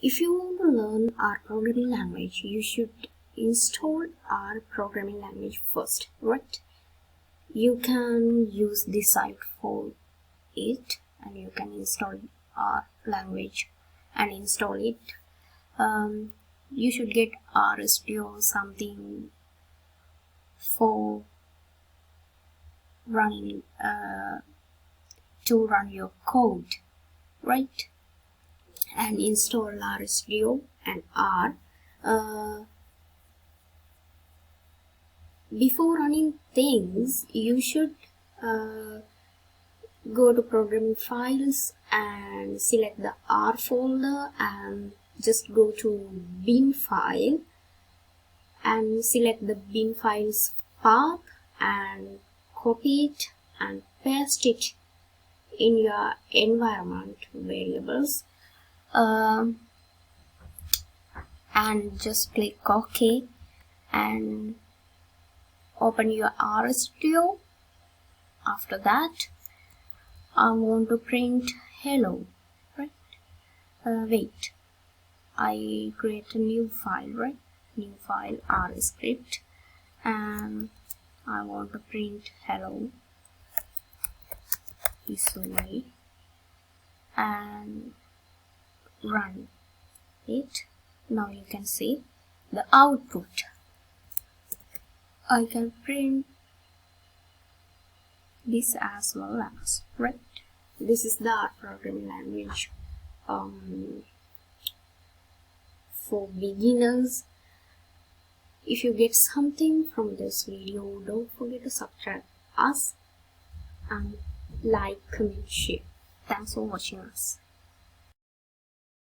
If you want to learn R programming language, you should install R programming language first, right? You can use this site for it, and you can install R language and install it. You should get RStudio or something for running to run your code, right? And install RStudio and R. Before running things, you should go to programming files and select the R folder and just go to bin file and select the bin file's path and copy it and paste it in your environment variables, and just click OK and open your RStudio. After that, I want to print hello, right? Wait, I create a new file, right? New file, RScript, and I want to print hello this way and run it. Now you can see the output. I can print this as well as, right? This is the R programming language for beginners. If you get something from this video, don't forget to subscribe us and like, comment, share. Thanks for watching us.